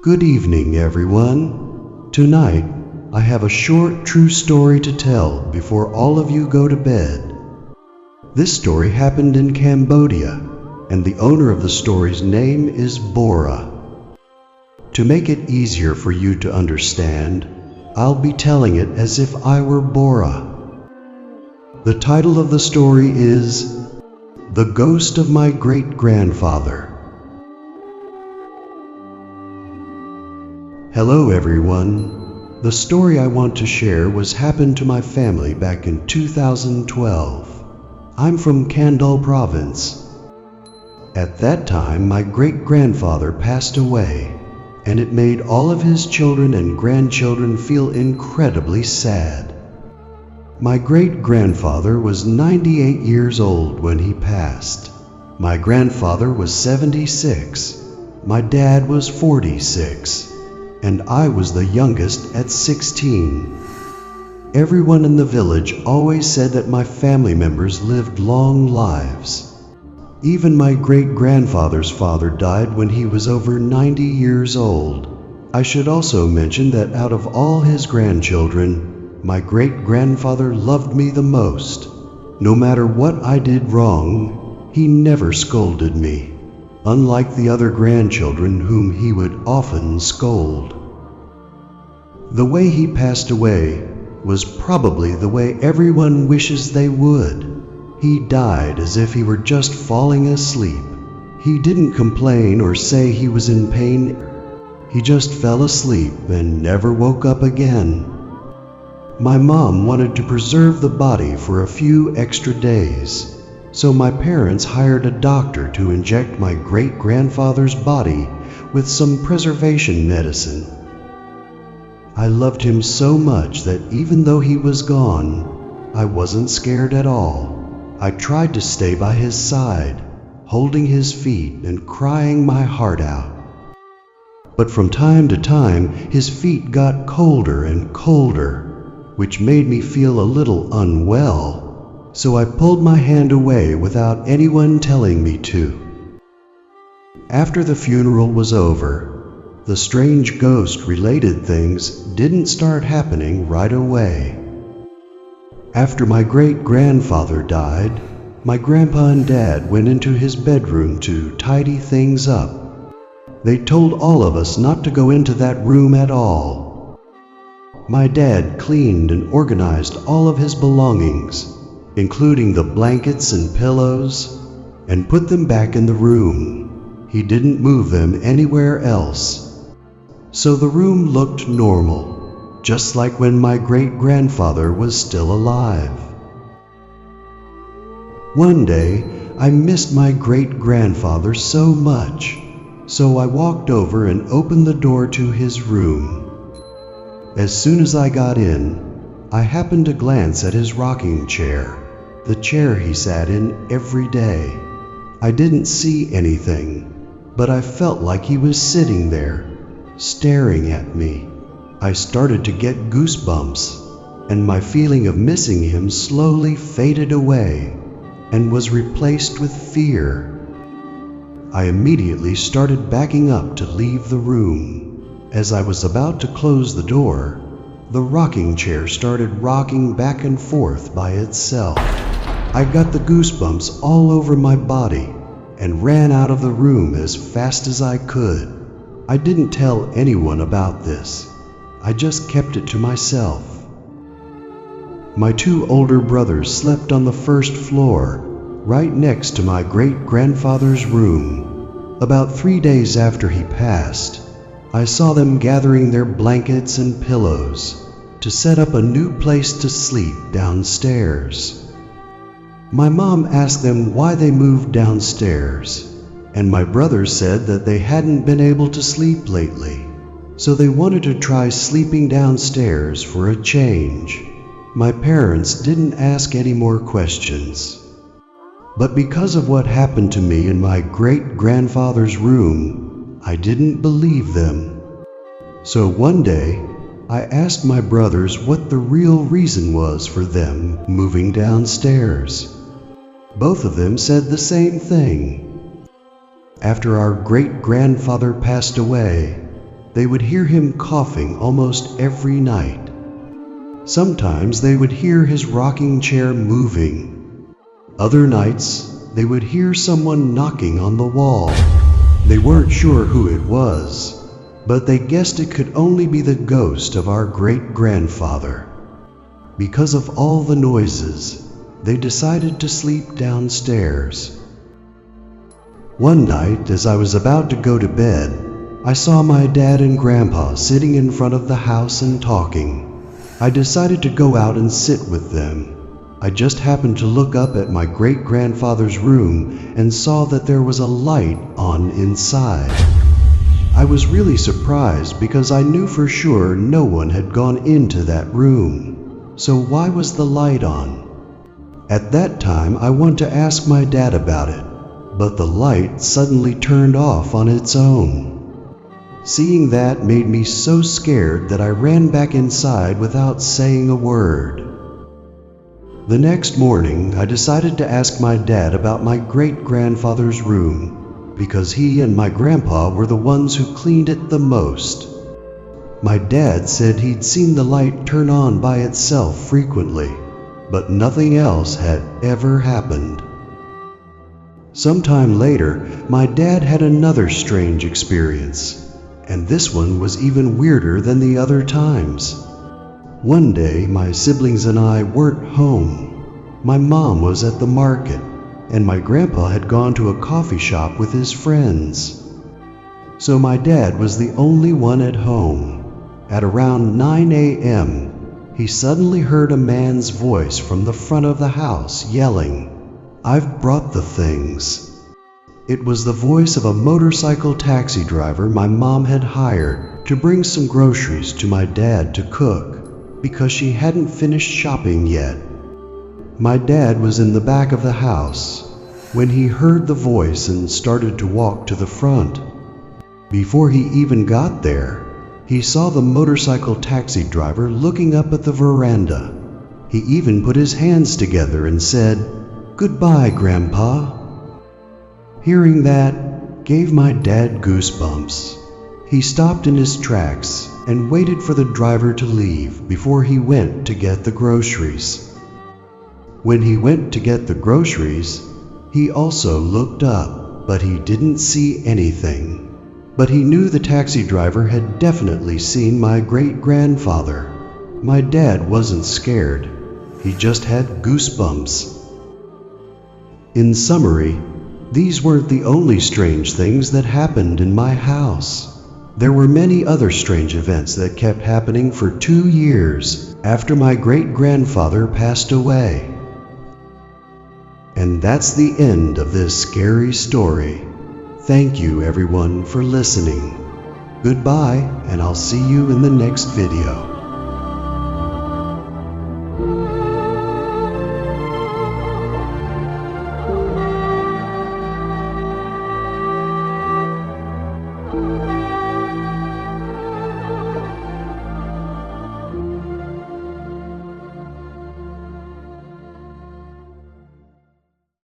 Good evening, everyone. Tonight, I have a short true story to tell before all of you go to bed. This story happened in Cambodia, and the owner of the story's name is Bora. To make it easier for you to understand, I'll be telling it as if I were Bora. The title of the story is The Ghost of My Great-Grandfather. Hello everyone. The story I want to share happened to my family back in 2012. I'm from Kandal province. At that time, my great-grandfather passed away, and it made all of his children and grandchildren feel incredibly sad. My great-grandfather was 98 years old when he passed. My grandfather was 76. My dad was 46. And I was the youngest at 16. Everyone in the village always said that my family members lived long lives. Even my great-grandfather's father died when he was over 90 years old. I should also mention that out of all his grandchildren, my great-grandfather loved me the most. No matter what I did wrong, he never scolded me, unlike the other grandchildren whom he would often scold. The way he passed away was probably the way everyone wishes they would. He died as if he were just falling asleep. He didn't complain or say he was in pain. He just fell asleep and never woke up again. My mom wanted to preserve the body for a few extra days. So my parents hired a doctor to inject my great-grandfather's body with some preservation medicine. I loved him so much that even though he was gone, I wasn't scared at all. I tried to stay by his side, holding his feet and crying my heart out. But from time to time, his feet got colder and colder, which made me feel a little unwell. So I pulled my hand away without anyone telling me to. After the funeral was over, the strange ghost-related things didn't start happening right away. After my great-grandfather died, my grandpa and dad went into his bedroom to tidy things up. They told all of us not to go into that room at all. My dad cleaned and organized all of his belongings, including the blankets and pillows, and put them back in the room. He didn't move them anywhere else. So the room looked normal, just like when my great-grandfather was still alive. One day, I missed my great-grandfather so much, so I walked over and opened the door to his room. As soon as I got in, I happened to glance at his rocking chair, the chair he sat in every day. I didn't see anything, but I felt like he was sitting there, staring at me. I started to get goosebumps, and my feeling of missing him slowly faded away and was replaced with fear. I immediately started backing up to leave the room. As I was about to close the door, the rocking chair started rocking back and forth by itself. I got the goosebumps all over my body and ran out of the room as fast as I could. I didn't tell anyone about this. I just kept it to myself. My two older brothers slept on the first floor, right next to my great-grandfather's room. About 3 days after he passed, I saw them gathering their blankets and pillows to set up a new place to sleep downstairs. My mom asked them why they moved downstairs, and my brothers said that they hadn't been able to sleep lately, so they wanted to try sleeping downstairs for a change. My parents didn't ask any more questions. But because of what happened to me in my great-grandfather's room, I didn't believe them. So one day, I asked my brothers what the real reason was for them moving downstairs. Both of them said the same thing. After our great-grandfather passed away, they would hear him coughing almost every night. Sometimes they would hear his rocking chair moving. Other nights, they would hear someone knocking on the wall. They weren't sure who it was, but they guessed it could only be the ghost of our great-grandfather. Because of all the noises, they decided to sleep downstairs. One night, as I was about to go to bed, I saw my dad and Grandpa sitting in front of the house and talking. I decided to go out and sit with them. I just happened to look up at my great-grandfather's room and saw that there was a light on inside. I was really surprised because I knew for sure no one had gone into that room. So why was the light on? At that time, I wanted to ask my dad about it, but the light suddenly turned off on its own. Seeing that made me so scared that I ran back inside without saying a word. The next morning, I decided to ask my dad about my great-grandfather's room, because he and my grandpa were the ones who cleaned it the most. My dad said he'd seen the light turn on by itself frequently, but nothing else had ever happened. Sometime later, my dad had another strange experience, and this one was even weirder than the other times. One day, my siblings and I weren't home. My mom was at the market, and my grandpa had gone to a coffee shop with his friends. So my dad was the only one at home. At around 9 a.m., he suddenly heard a man's voice from the front of the house yelling, "I've brought the things." It was the voice of a motorcycle taxi driver my mom had hired to bring some groceries to my dad to cook, because she hadn't finished shopping yet. My dad was in the back of the house when he heard the voice and started to walk to the front. Before he even got there, he saw the motorcycle taxi driver looking up at the veranda. He even put his hands together and said, "Goodbye, Grandpa." Hearing that gave my dad goosebumps. He stopped in his tracks and waited for the driver to leave before he went to get the groceries. When he went to get the groceries, he also looked up, but he didn't see anything. But he knew the taxi driver had definitely seen my great-grandfather. My dad wasn't scared. He just had goosebumps. In summary, these weren't the only strange things that happened in my house. There were many other strange events that kept happening for 2 years after my great-grandfather passed away. And that's the end of this scary story. Thank you everyone for listening. Goodbye, and I'll see you in the next video.